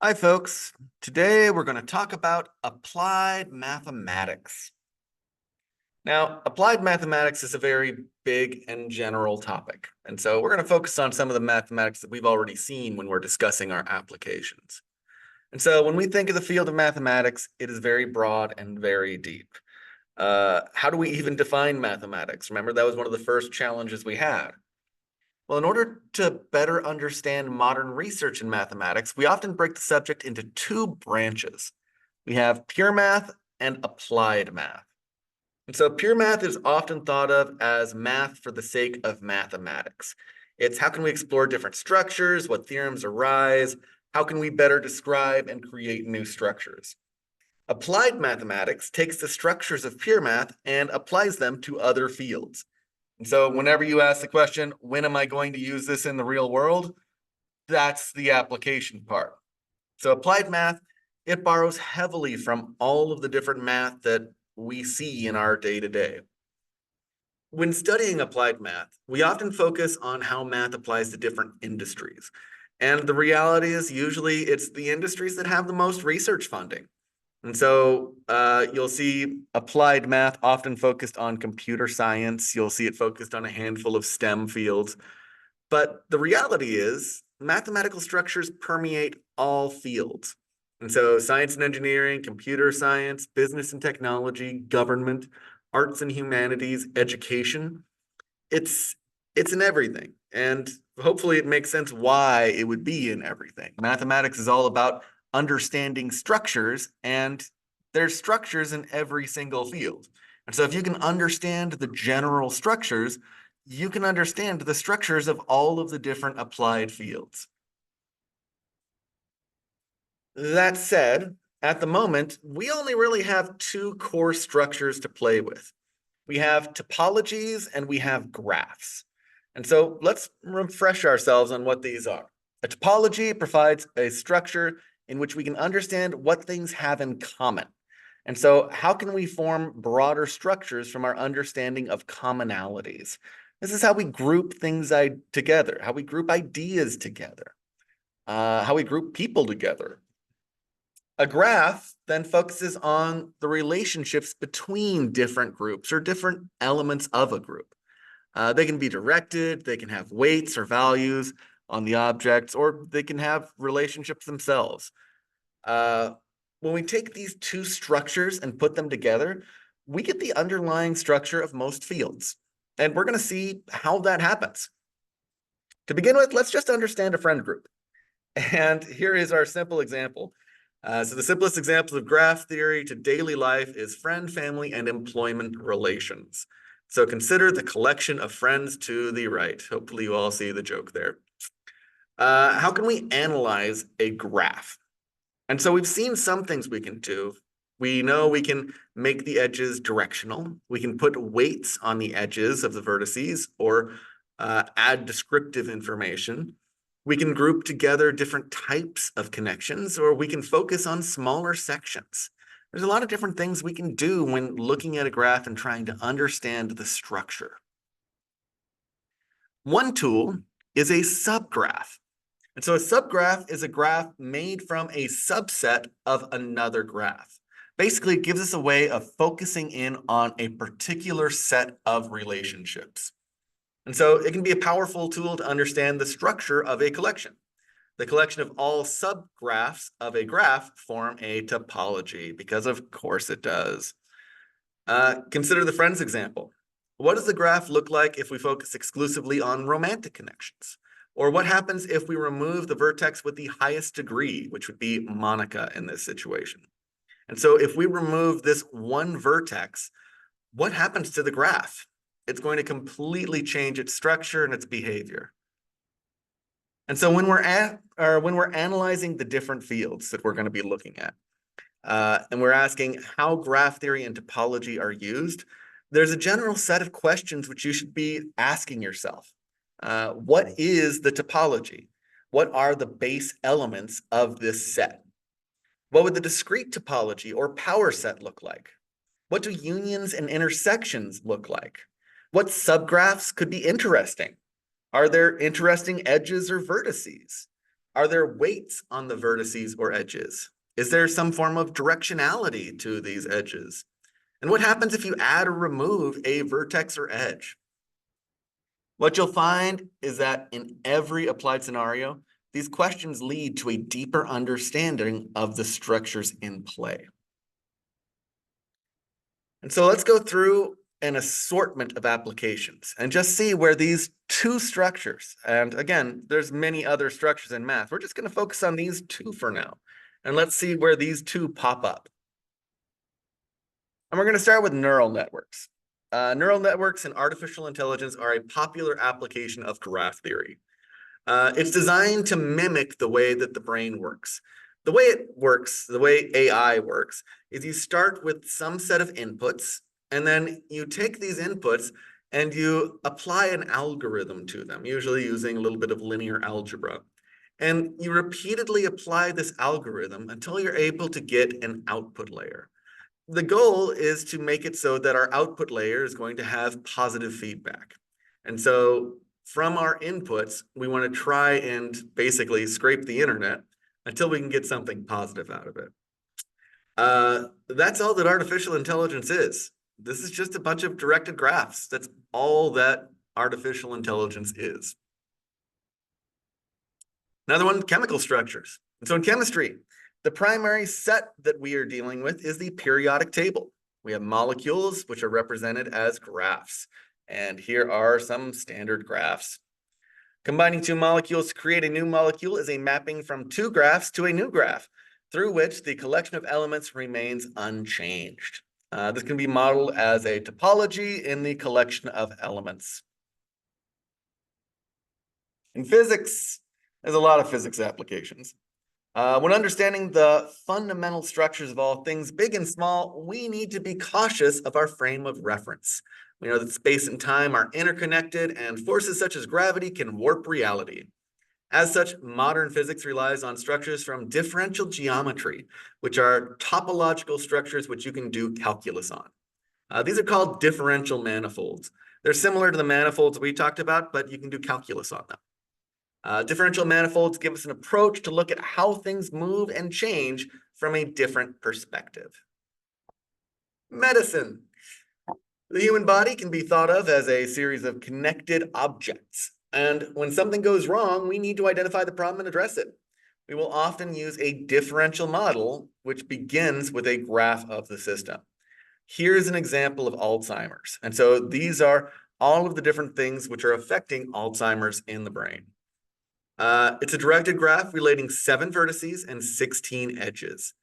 Hi, folks. Today we're going to talk about applied mathematics. Now, applied mathematics is a very big and general topic, and so we're going to focus on some of the mathematics that we've already seen when we're discussing our applications. And so when we think of the field of mathematics, it is very broad and very deep. How do we even define mathematics? Remember, that was one of the first challenges we had. Well, in order to better understand modern research in mathematics, we often break the subject into two branches. We have pure math and applied math. And so pure math is often thought of as math for the sake of mathematics. It's how can we explore different structures, what theorems arise, how can we better describe and create new structures. Applied mathematics takes the structures of pure math and applies them to other fields. And so whenever you ask the question, when am I going to use this in the real world? That's the application part. So applied math, it borrows heavily from all of the different math that we see in our day-to-day. When studying applied math, we often focus on how math applies to different industries. And the reality is usually it's the industries that have the most research funding. And so you'll see applied math often focused on computer science. You'll see it focused on a handful of STEM fields. But the reality is mathematical structures permeate all fields. And so science and engineering, computer science, business and technology, government, arts and humanities, education, it's in everything. And hopefully it makes sense why it would be in everything. Mathematics is all about understanding structures, and there's structures in every single field. And so if you can understand the general structures, you can understand the structures of all of the different applied fields. That said, at the moment, we only really have two core structures to play with. We have topologies and we have graphs. And so let's refresh ourselves on what these are. A topology provides a structure in which we can understand what things have in common. And so how can we form broader structures from our understanding of commonalities? This is how we group things together, how we group ideas together, how we group people together. A graph then focuses on the relationships between different groups or different elements of a group. They can be directed, they can have weights or values on the objects, or they can have relationships themselves. When we take these two structures and put them together, we get the underlying structure of most fields. And we're going to see how that happens. To begin with, let's just understand a friend group. And here is our simple example. So the simplest examples of graph theory to daily life is friend, family, and employment relations. So consider the collection of friends to the right. Hopefully you all see the joke there. How can we analyze a graph? And so we've seen some things we can do. We know we can make the edges directional. We can put weights on the edges of the vertices or add descriptive information. We can group together different types of connections, or we can focus on smaller sections. There's a lot of different things we can do when looking at a graph and trying to understand the structure. One tool is a subgraph. And so a subgraph is a graph made from a subset of another graph. Basically, it gives us a way of focusing in on a particular set of relationships. And so it can be a powerful tool to understand the structure of a collection. The collection of all subgraphs of a graph form a topology, because of course it does. Consider the friends example. What does the graph look like if we focus exclusively on romantic connections? Or what happens if we remove the vertex with the highest degree, which would be Monica in this situation? And so if we remove this one vertex, what happens to the graph? It's going to completely change its structure and its behavior. And so when we're analyzing the different fields that we're going to be looking at, and we're asking how graph theory and topology are used, there's a general set of questions which you should be asking yourself. What is the topology? What are the base elements of this set? What would the discrete topology or power set look like? What do unions and intersections look like? What subgraphs could be interesting? Are there interesting edges or vertices? Are there weights on the vertices or edges? Is there some form of directionality to these edges? And what happens if you add or remove a vertex or edge? What you'll find is that in every applied scenario, these questions lead to a deeper understanding of the structures in play. And so let's go through an assortment of applications and just see where these two structures, and again, there's many other structures in math. We're just going to focus on these two for now. And let's see where these two pop up. And we're going to start with neural networks. Neural networks and artificial intelligence are a popular application of graph theory. It's designed to mimic the way that the brain works. The way it works, the way AI works, is you start with some set of inputs, and then you take these inputs and you apply an algorithm to them, usually using a little bit of linear algebra. And you repeatedly apply this algorithm until you're able to get an output layer. The goal is to make it so that our output layer is going to have positive feedback. And so from our inputs, we want to try and basically scrape the internet until we can get something positive out of it. That's all that artificial intelligence is. This is just a bunch of directed graphs. That's all that artificial intelligence is. Another one, chemical structures. And so in chemistry, the primary set that we are dealing with is the periodic table. We have molecules, which are represented as graphs. And here are some standard graphs. Combining two molecules to create a new molecule is a mapping from two graphs to a new graph, through which the collection of elements remains unchanged. This can be modeled as a topology in the collection of elements. In physics, there's a lot of physics applications. When understanding the fundamental structures of all things, big and small, we need to be cautious of our frame of reference. We know that space and time are interconnected, and forces such as gravity can warp reality. As such, modern physics relies on structures from differential geometry, which are topological structures which you can do calculus on. These are called differential manifolds. They're similar to the manifolds we talked about, but you can do calculus on them. Differential manifolds give us an approach to look at how things move and change from a different perspective. Medicine. The human body can be thought of as a series of connected objects. And when something goes wrong, we need to identify the problem and address it. We will often use a differential model, which begins with a graph of the system. Here's an example of Alzheimer's. And so these are all of the different things which are affecting Alzheimer's in the brain. It's a directed graph relating 7 vertices and 16 edges.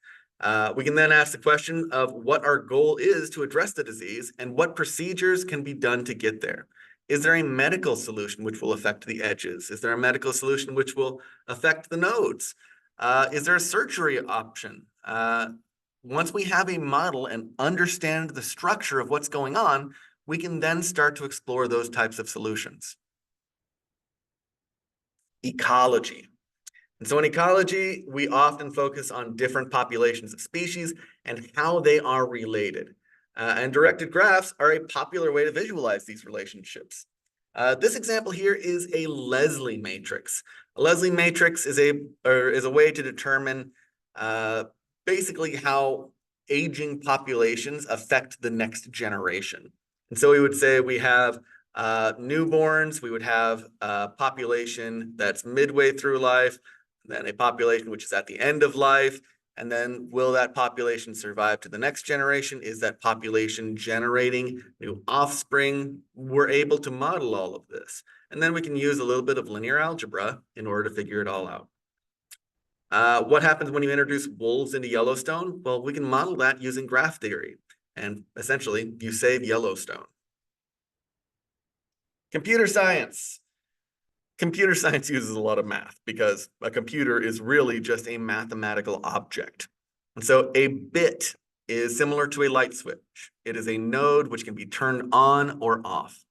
We can then ask the question of what our goal is to address the disease and what procedures can be done to get there. Is there a medical solution which will affect the edges? Is there a medical solution which will affect the nodes? Is there a surgery option? Once we have a model and understand the structure of what's going on, we can then start to explore those types of solutions. Ecology. And so in ecology, we often focus on different populations of species and how they are related. And directed graphs are a popular way to visualize these relationships. This example here is a Leslie matrix. A Leslie matrix is a way to determine basically how aging populations affect the next generation. And so we would say we have newborns, we would have a population that's midway through life, then a population which is at the end of life, and then will that population survive to the next generation? Is that population generating new offspring? We're able to model all of this. And then we can use a little bit of linear algebra in order to figure it all out. What happens when you introduce wolves into Yellowstone? Well, we can model that using graph theory. And essentially, you save Yellowstone. Computer science. Computer science uses a lot of math because a computer is really just a mathematical object. And so a bit is similar to a light switch. It is a node which can be turned on or off.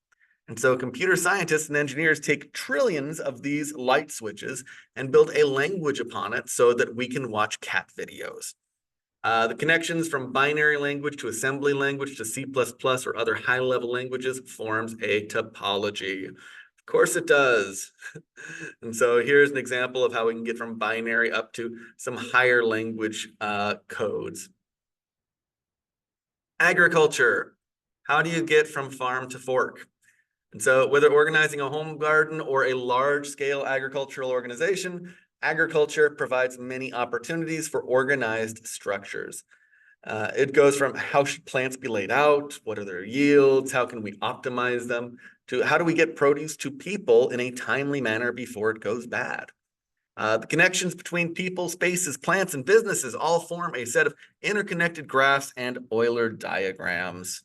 And so computer scientists and engineers take trillions of these light switches and build a language upon it so that we can watch cat videos. The connections from binary language to assembly language to C++ or other high-level languages forms a topology. Of course it does. And so here's an example of how we can get from binary up to some higher language codes. Agriculture. How do you get from farm to fork? And so whether organizing a home garden or a large scale agricultural organization, agriculture provides many opportunities for organized structures. It goes from how should plants be laid out, what are their yields, how can we optimize them, to how do we get produce to people in a timely manner before it goes bad. The connections between people, spaces, plants, and businesses all form a set of interconnected graphs and Euler diagrams.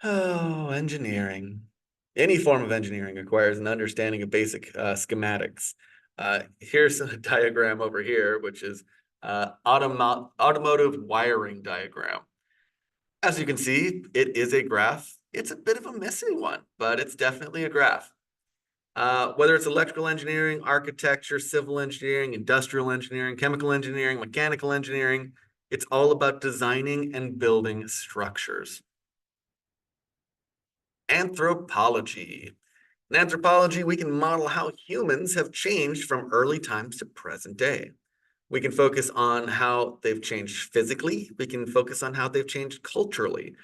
Oh, engineering. Any form of engineering requires an understanding of basic schematics. Here's a diagram over here, which is automotive wiring diagram. As you can see, it is a graph. It's a bit of a messy one, but it's definitely a graph. Whether it's electrical engineering, architecture, civil engineering, industrial engineering, chemical engineering, mechanical engineering, it's all about designing and building structures. Anthropology. In anthropology, we can model how humans have changed from early times to present day. We can focus on how they've changed physically. We can focus on how they've changed culturally.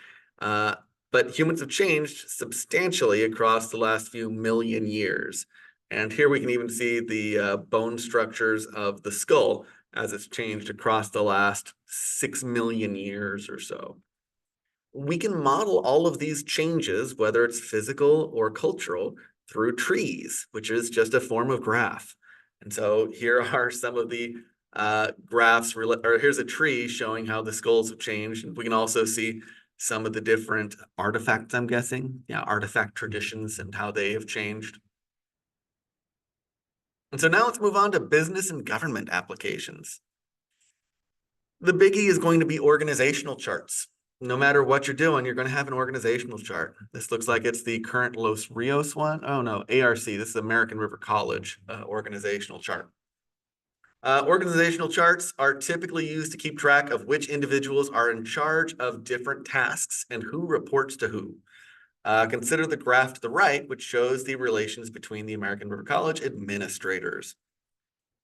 But humans have changed substantially across the last few million years. And here we can even see the bone structures of the skull as it's changed across the last 6 million years or so. We can model all of these changes, whether it's physical or cultural, through trees, which is just a form of graph. And so here are some of the graphs, or here's a tree showing how the skulls have changed. And we can also see some of the different artifacts, I'm guessing. Yeah, artifact traditions and how they have changed. And so now let's move on to business and government applications. The biggie is going to be organizational charts. No matter what you're doing, you're going to have an organizational chart. This looks like it's the current Los Rios one. Oh no, ARC. This is American River College organizational chart. Organizational charts are typically used to keep track of which individuals are in charge of different tasks and who reports to who. Consider the graph to the right, which shows the relations between the American River College administrators.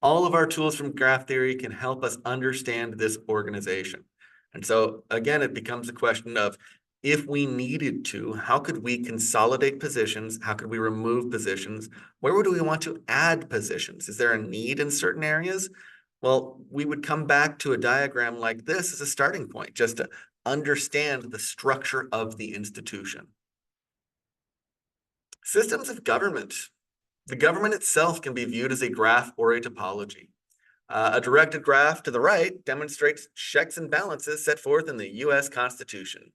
All of our tools from graph theory can help us understand this organization. And so again, it becomes a question of, if we needed to, how could we consolidate positions? How could we remove positions? Where would we want to add positions? Is there a need in certain areas? Well, we would come back to a diagram like this as a starting point, just to understand the structure of the institution. Systems of government. The government itself can be viewed as a graph or a topology. A directed graph to the right demonstrates checks and balances set forth in the US Constitution.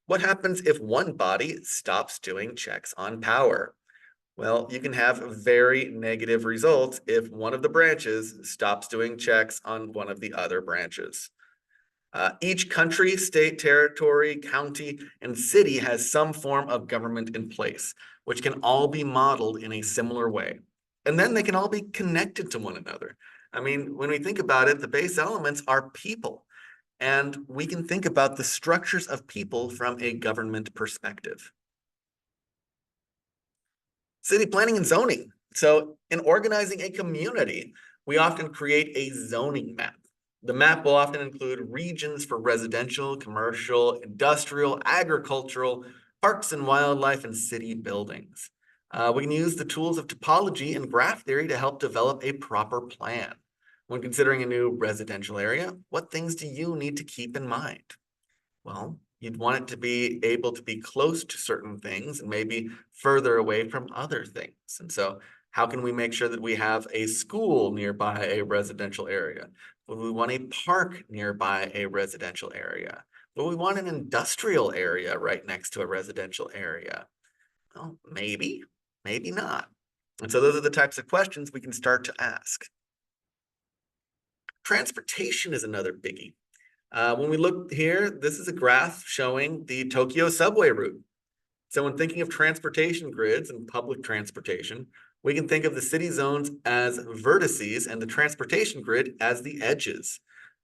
What happens if one body stops doing checks on power? Well, you can have very negative results if one of the branches stops doing checks on one of the other branches. Each country, state, territory, county, and city has some form of government in place, which can all be modeled in a similar way. And then they can all be connected to one another. I mean, when we think about it, the base elements are people. And we can think about the structures of people from a government perspective. City planning and zoning. So in organizing a community, we often create a zoning map. The map will often include regions for residential, commercial, industrial, agricultural, parks and wildlife, and city buildings. We can use the tools of topology and graph theory to help develop a proper plan. When considering a new residential area, what things do you need to keep in mind? Well, you'd want it to be able to be close to certain things and maybe further away from other things. And so how can we make sure that we have a school nearby a residential area? Would we want a park nearby a residential area? Would we want an industrial area right next to a residential area? Well, maybe, maybe not. And so those are the types of questions we can start to ask. Transportation is another biggie. When we look here, this is a graph showing the Tokyo subway route. So when thinking of transportation grids and public transportation, we can think of the city zones as vertices and the transportation grid as the edges.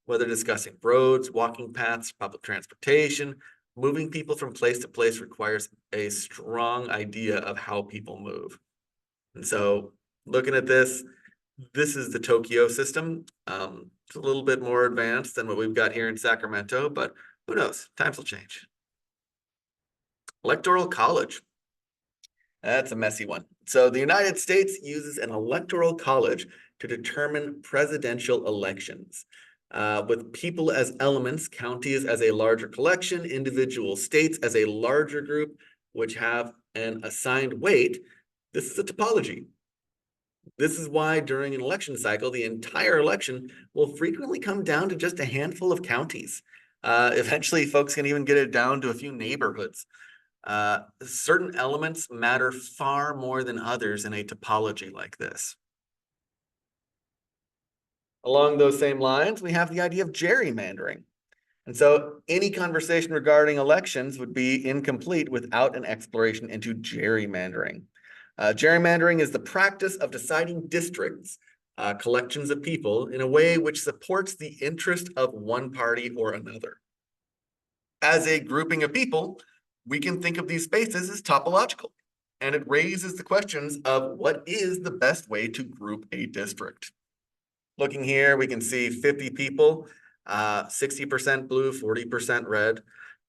Whether discussing roads, walking paths, public transportation, Moving people from place to place requires a strong idea of how people move. And so looking at this, this is the Tokyo system. It's a little bit more advanced than what we've got here in Sacramento, but who knows? Times will change. Electoral college. That's a messy one. So the United States uses an electoral college to determine presidential elections. With people as elements, counties as a larger collection, individual states as a larger group, which have an assigned weight, this is a topology. This is why during an election cycle, the entire election will frequently come down to just a handful of counties. Eventually, folks can even get it down to a few neighborhoods. Certain elements matter far more than others in a topology like this. Along those same lines, we have the idea of gerrymandering. And so any conversation regarding elections would be incomplete without an exploration into gerrymandering. Gerrymandering is the practice of deciding districts, collections of people, in a way which supports the interest of one party or another. As a grouping of people, we can think of these spaces as topological, and it raises the questions of what is the best way to group a district. Looking here, we can see 50 people, 60% blue, 40% red.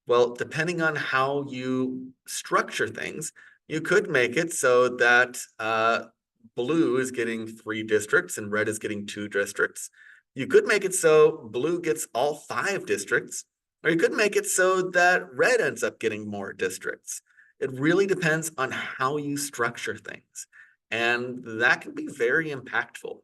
Well, depending on how you structure things, you could make it so that blue is getting 3 districts and red is getting 2 districts. You could make it so blue gets all 5 districts, or you could make it so that red ends up getting more districts. It really depends on how you structure things, and that can be very impactful.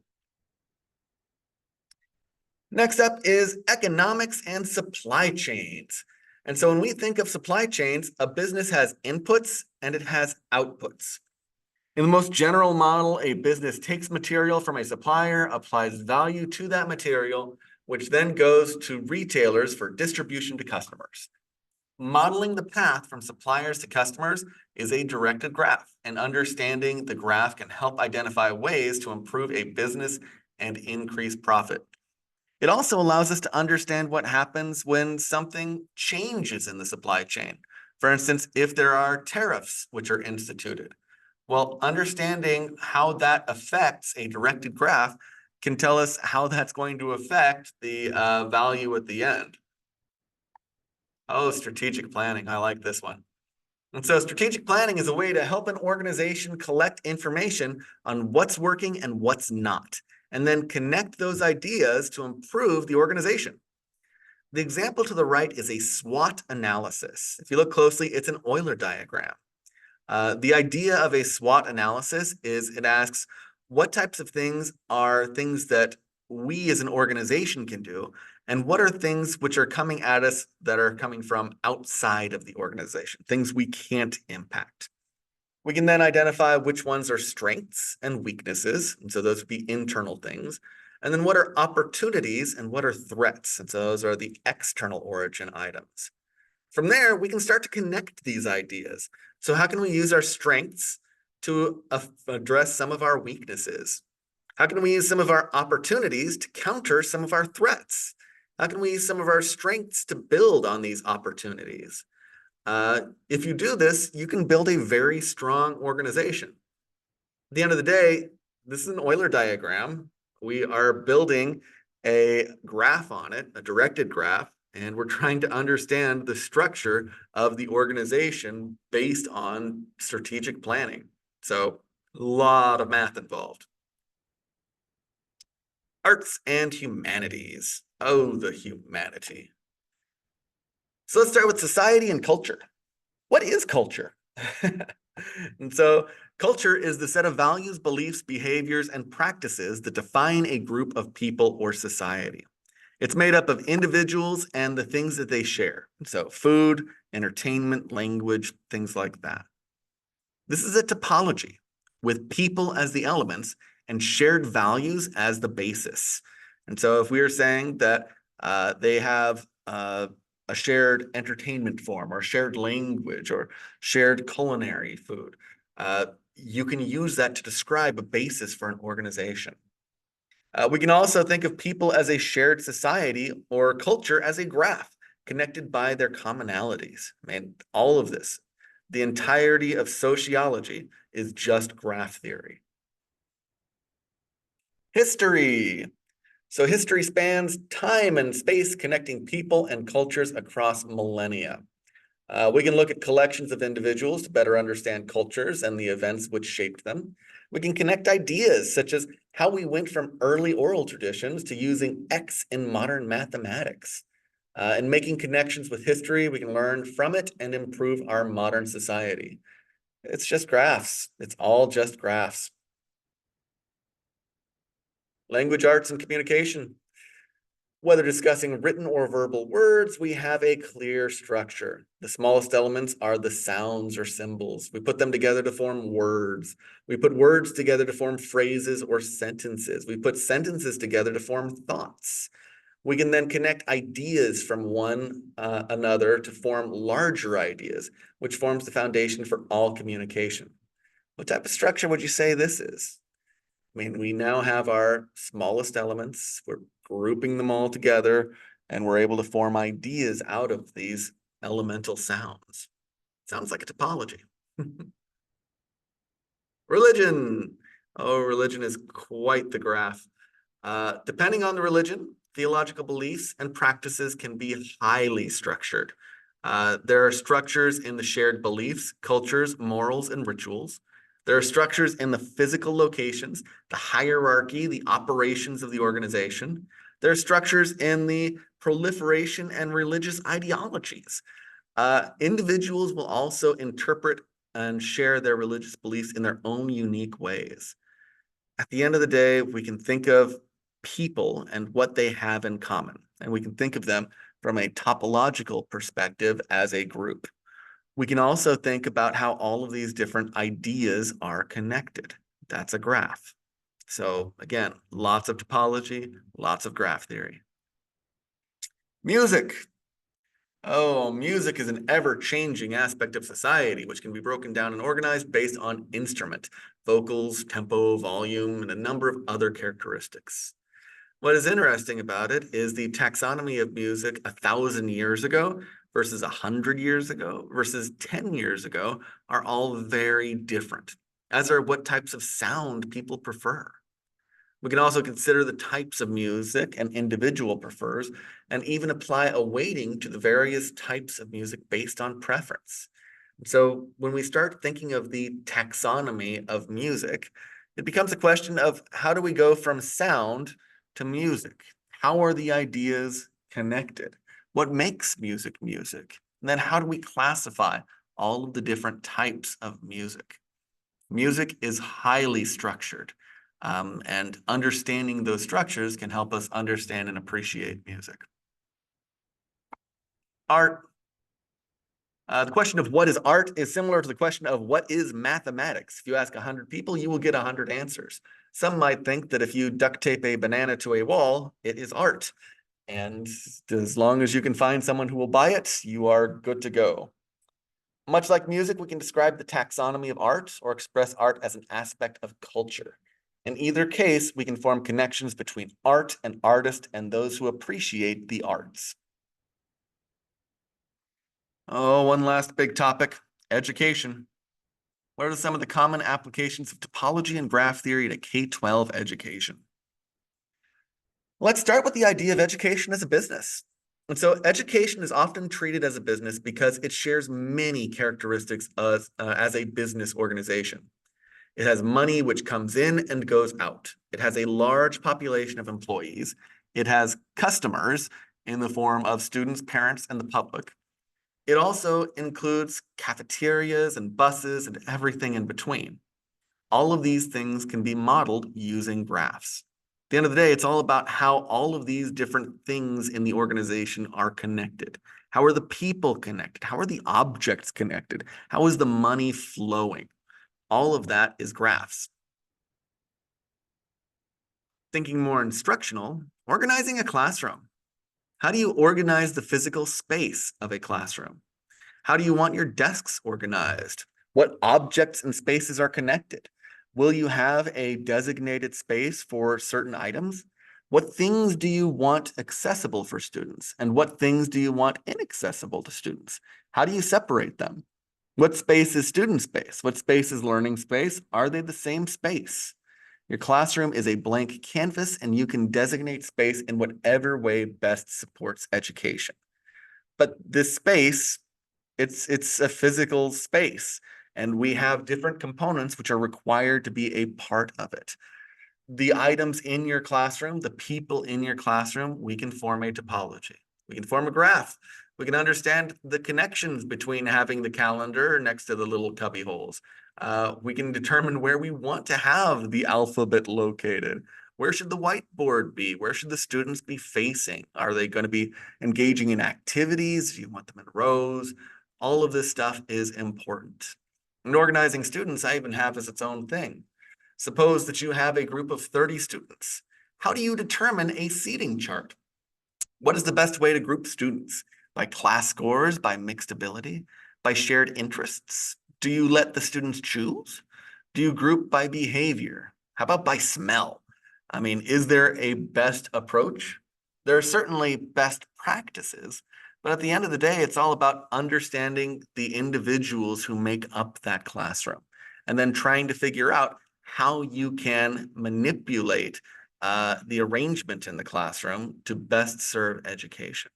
Next up is economics and supply chains. And so when we think of supply chains, a business has inputs and it has outputs. In the most general model, a business takes material from a supplier, applies value to that material, which then goes to retailers for distribution to customers. Modeling the path from suppliers to customers is a directed graph, and understanding the graph can help identify ways to improve a business and increase profit. It also allows us to understand what happens when something changes in the supply chain. For instance, if there are tariffs which are instituted. Well, understanding how that affects a directed graph can tell us how that's going to affect the value at the end. Oh, strategic planning. I like this one. And so strategic planning is a way to help an organization collect information on what's working and what's not, and then connect those ideas to improve the organization. The example to the right is a SWOT analysis. If you look closely, it's an Euler diagram. The idea of a SWOT analysis is it asks what types of things are things that we as an organization can do, and what are things which are coming at us that are coming from outside of the organization, things we can't impact. We can then identify which ones are strengths and weaknesses, and so those would be internal things. And then what are opportunities and what are threats, and so those are the external origin items. From there, we can start to connect these ideas. So how can we use our strengths to address some of our weaknesses? How can we use some of our opportunities to counter some of our threats? How can we use some of our strengths to build on these opportunities? If you do this, you can build a very strong organization. At the end of the day, this is an Euler diagram. We are building a graph on it, a directed graph, and we're trying to understand the structure of the organization based on strategic planning. So a lot of math involved. Arts and humanities. Oh, the humanity. So let's start with society and culture. What is culture? And so culture is the set of values, beliefs, behaviors, and practices that define a group of people or society. It's made up of individuals and the things that they share. So food, entertainment, language, things like that. This is a topology with people as the elements and shared values as the basis. And so if we are saying that they have a shared entertainment form or shared language or shared culinary food, you can use that to describe a basis for an organization. We can also think of people as a shared society or culture as a graph, connected by their commonalities. Man, all of this, the entirety of sociology is just graph theory. History. So history spans time and space, connecting people and cultures across millennia. We can look at collections of individuals to better understand cultures and the events which shaped them. We can connect ideas such as how we went from early oral traditions to using X in modern mathematics. And making connections with history, we can learn from it and improve our modern society. It's just graphs. It's all just graphs. Language, arts, and communication. Whether discussing written or verbal words, we have a clear structure. The smallest elements are the sounds or symbols. We put them together to form words. We put words together to form phrases or sentences. We put sentences together to form thoughts. We can then connect ideas from one another to form larger ideas, which forms the foundation for all communication. What type of structure would you say this is? I mean, we now have our smallest elements. We're grouping them all together, and we're able to form ideas out of these elemental sounds. Sounds like a topology. Religion. Oh, religion is quite the graph. Depending on the religion, theological beliefs and practices can be highly structured. There are structures in the shared beliefs, cultures, morals, and rituals. There are structures in the physical locations, the hierarchy, the operations of the organization. There are structures in the proliferation and religious ideologies. Individuals will also interpret and share their religious beliefs in their own unique ways. At the end of the day, we can think of people and what they have in common, and we can think of them from a topological perspective as a group. We can also think about how all of these different ideas are connected. That's a graph. So again, lots of topology, lots of graph theory. Music. Oh, music is an ever-changing aspect of society, which can be broken down and organized based on instrument, vocals, tempo, volume, and a number of other characteristics. What is interesting about it is the taxonomy of music 1,000 years ago versus 100 years ago versus 10 years ago are all very different, as are what types of sound people prefer. We can also consider the types of music an individual prefers and even apply a weighting to the various types of music based on preference. So when we start thinking of the taxonomy of music, it becomes a question of how do we go from sound to music? How are the ideas connected? What makes music music? And then how do we classify all of the different types of music? Music is highly structured, and understanding those structures can help us understand and appreciate music. Art. The question of what is art is similar to the question of what is mathematics. If you ask 100 people, you will get 100 answers. Some might think that if you duct tape a banana to a wall, it is art. And as long as you can find someone who will buy it, you are good to go. Much like music, we can describe the taxonomy of art or express art as an aspect of culture. In either case, we can form connections between art and artist and those who appreciate the arts. Oh, one last big topic, education. What are some of the common applications of topology and graph theory to K-12 education? Let's start with the idea of education as a business. And so education is often treated as a business because it shares many characteristics as a business organization. It has money which comes in and goes out. It has a large population of employees. It has customers in the form of students, parents, and the public. It also includes cafeterias and buses and everything in between. All of these things can be modeled using graphs. At the end of the day, it's all about how all of these different things in the organization are connected. How are the people connected? How are the objects connected? How is the money flowing? All of that is graphs. Thinking more instructional, organizing a classroom. How do you organize the physical space of a classroom? How do you want your desks organized? What objects and spaces are connected? Will you have a designated space for certain items? What things do you want accessible for students? And what things do you want inaccessible to students? How do you separate them? What space is student space? What space is learning space? Are they the same space? Your classroom is a blank canvas, and you can designate space in whatever way best supports education. But this space, it's a physical space, and we have different components which are required to be a part of it. The items in your classroom, the people in your classroom, we can form a topology. We can form a graph. We can understand the connections between having the calendar next to the little cubby holes. We can determine where we want to have the alphabet located. Where should the whiteboard be? Where should the students be facing? Are they going to be engaging in activities? Do you want them in rows? All of this stuff is important. And organizing students, I even have as its own thing. Suppose that you have a group of 30 students. How do you determine a seating chart? What is the best way to group students? By class scores, by mixed ability, by shared interests? Do you let the students choose? Do you group by behavior? How about by smell? I mean, is there a best approach? There are certainly best practices, but at the end of the day, it's all about understanding the individuals who make up that classroom and then trying to figure out how you can manipulate the arrangement in the classroom to best serve education.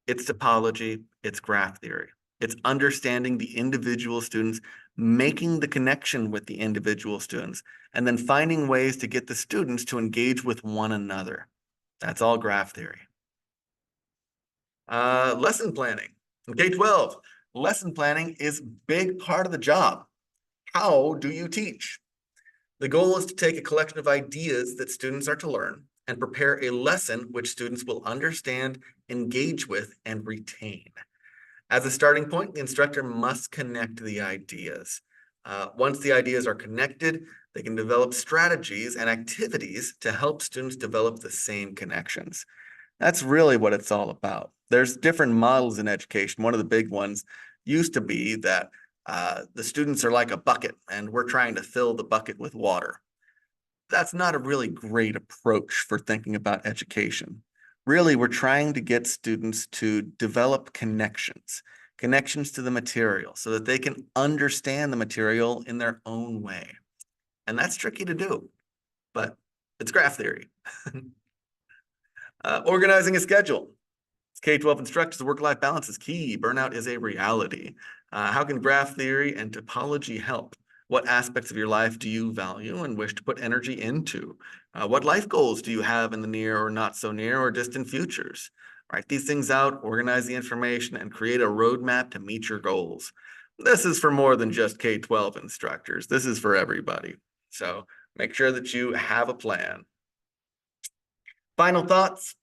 It's topology, it's graph theory. It's understanding the individual students, making the connection with the individual students, and then finding ways to get the students to engage with one another. That's all graph theory. Lesson planning. In K-12, lesson planning is a big part of the job. How do you teach? The goal is to take a collection of ideas that students are to learn and prepare a lesson which students will understand, engage with, and retain. As a starting point, the instructor must connect the ideas. Once the ideas are connected, they can develop strategies and activities to help students develop the same connections. That's really what it's all about. There's different models in education. One of the big ones used to be that the students are like a bucket and we're trying to fill the bucket with water. That's not a really great approach for thinking about education. Really, we're trying to get students to develop connections to the material so that they can understand the material in their own way. And that's tricky to do, but it's graph theory. Organizing a schedule. K-12 instructors, the work-life balance is key. Burnout is a reality. How can graph theory and topology help? What aspects of your life do you value and wish to put energy into? What life goals do you have in the near or not so near or distant futures? Write these things out, organize the information, and create a roadmap to meet your goals. This is for more than just K-12 instructors. This is for everybody. So make sure that you have a plan. Final thoughts.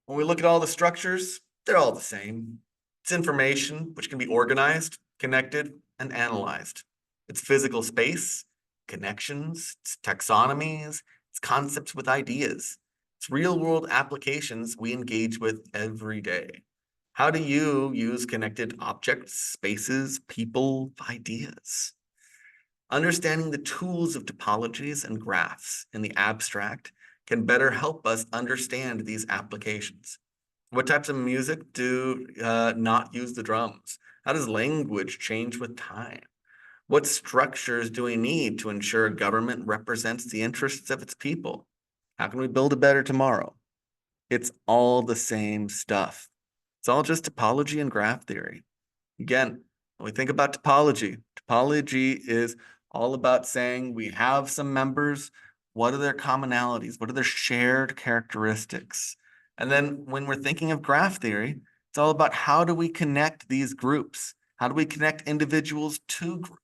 When we look at all the structures, they're all the same. It's information which can be organized, connected, and analyzed. It's physical space, connections, it's taxonomies, it's concepts with ideas. It's real-world applications we engage with every day. How do you use connected objects, spaces, people, ideas? Understanding the tools of topologies and graphs in the abstract can better help us understand these applications. What types of music do not use the drums? How does language change with time? What structures do we need to ensure government represents the interests of its people? How can we build a better tomorrow? It's all the same stuff. It's all just topology and graph theory. Again, when we think about topology, topology is all about saying we have some members. What are their commonalities? What are their shared characteristics? And then when we're thinking of graph theory, it's all about how do we connect these groups? How do we connect individuals to groups?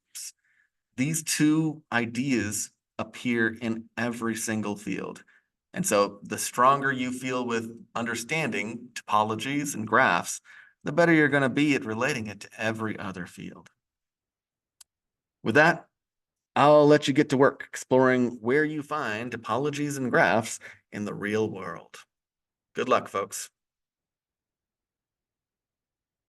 These two ideas appear in every single field. And so the stronger you feel with understanding topologies and graphs, the better you're going to be at relating it to every other field. With that, I'll let you get to work exploring where you find topologies and graphs in the real world. Good luck, folks.